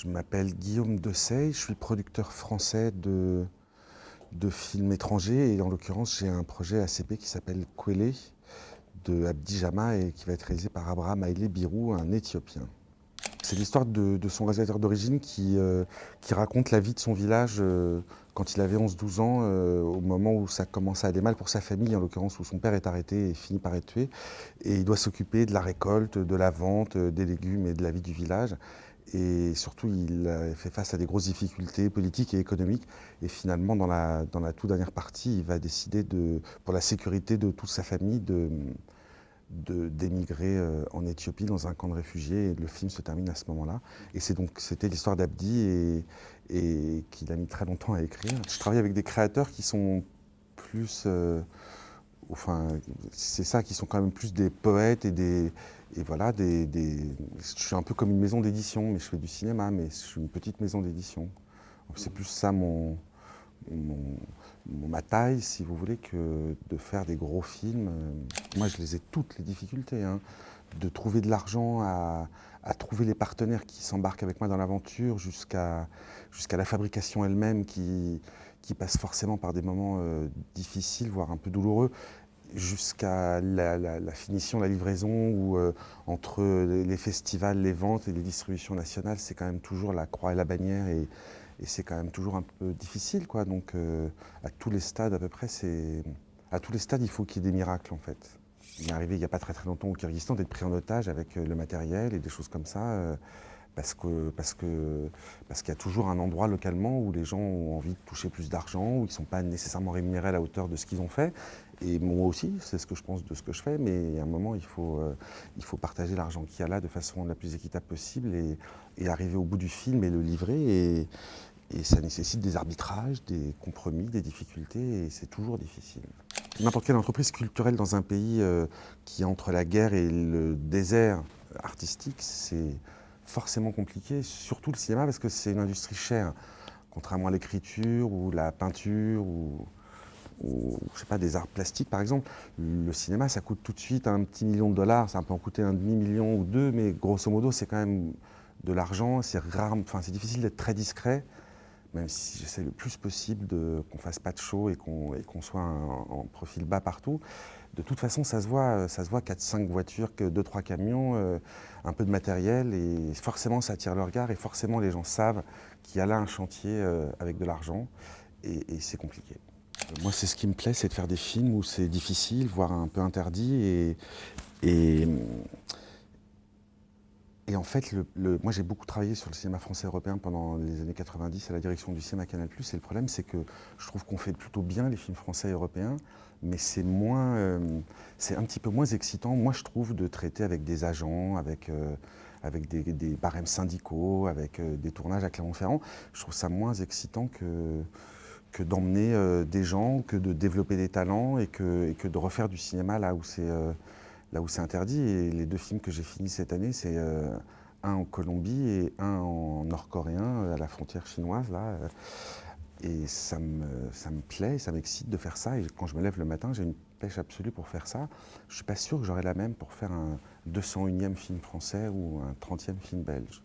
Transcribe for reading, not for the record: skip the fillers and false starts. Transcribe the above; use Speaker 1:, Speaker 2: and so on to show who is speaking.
Speaker 1: Je m'appelle Guillaume Dessay, je suis producteur français de films étrangers et en l'occurrence j'ai un projet ACP qui s'appelle Kwele de Abdi Jama et qui va être réalisé par Abraham Haile Birou, un Éthiopien. C'est l'histoire de son réalisateur d'origine qui raconte la vie de son village quand il avait 11-12 ans, au moment où ça commence à aller mal pour sa famille, en l'occurrence où son père est arrêté et finit par être tué. Et il doit s'occuper de la récolte, de la vente, des légumes et de la vie du village. Et surtout, il fait face à des grosses difficultés politiques et économiques. Et finalement, dans la toute dernière partie, il va décider, pour la sécurité de toute sa famille, d'émigrer en Éthiopie dans un camp de réfugiés. Et le film se termine à ce moment-là. Et c'était l'histoire d'Abdi et qu'il a mis très longtemps à écrire. Je travaille avec des créateurs qui sont plus... enfin, c'est ça, qui sont quand même plus des poètes et voilà, je suis un peu comme une maison d'édition, mais je fais du cinéma, mais je suis une petite maison d'édition. C'est plus ça ma taille, si vous voulez, que de faire des gros films. Moi, je les ai toutes les difficultés, hein, de trouver de l'argent, à trouver les partenaires qui s'embarquent avec moi dans l'aventure, jusqu'à la fabrication elle-même qui passe forcément par des moments difficiles, voire un peu douloureux, jusqu'à la finition, la livraison, où entre les festivals, les ventes et les distributions nationales, c'est quand même toujours la croix et la bannière, et c'est quand même toujours un peu difficile, quoi. Donc à tous les stades à peu près, à tous les stades, il faut qu'il y ait des miracles, en fait. Il m'est arrivé il n'y a pas très longtemps au Kyrgyzstan d'être pris en otage avec le matériel et des choses comme ça, parce qu'il y a toujours un endroit localement où les gens ont envie de toucher plus d'argent, où ils ne sont pas nécessairement rémunérés à la hauteur de ce qu'ils ont fait. Et moi aussi, c'est ce que je pense de ce que je fais, mais à un moment, il faut partager l'argent qu'il y a là de façon la plus équitable possible et arriver au bout du film et le livrer. Et ça nécessite des arbitrages, des compromis, des difficultés, et c'est toujours difficile. N'importe quelle entreprise culturelle dans un pays qui est entre la guerre et le désert artistique, c'est forcément compliqué, surtout le cinéma, parce que c'est une industrie chère, contrairement à l'écriture ou la peinture ou je sais pas, des arts plastiques par exemple. Le cinéma, ça coûte tout de suite un petit million de dollars, ça peut en coûter un demi-million ou deux, mais grosso modo, c'est quand même de l'argent, c'est rare, enfin c'est difficile d'être très discret, même si j'essaie le plus possible qu'on fasse pas de show et qu'on soit en profil bas partout. De toute façon, ça se voit 4-5 voitures, que 2-3 camions, un peu de matériel, et forcément ça attire le regard, et forcément les gens savent qu'il y a là un chantier avec de l'argent, et c'est compliqué. Moi, c'est ce qui me plaît, c'est de faire des films où c'est difficile, voire un peu interdit, et en fait, moi j'ai beaucoup travaillé sur le cinéma français européen pendant les années 90 à la direction du cinéma Canal+, et le problème c'est que je trouve qu'on fait plutôt bien les films français et européens, mais c'est un petit peu moins excitant, moi je trouve, de traiter avec des agents, avec des barèmes syndicaux, avec des tournages à Clermont-Ferrand. Je trouve ça moins excitant que d'emmener des gens, que de développer des talents et que de refaire du cinéma là où c'est interdit. Et les deux films que j'ai finis cette année, c'est un en Colombie et un en nord-coréen, à la frontière chinoise, là. Et ça me plaît, ça m'excite de faire ça. Et quand je me lève le matin, j'ai une pêche absolue pour faire ça. Je ne suis pas sûr que j'aurai la même pour faire un 201e film français ou un 30e film belge.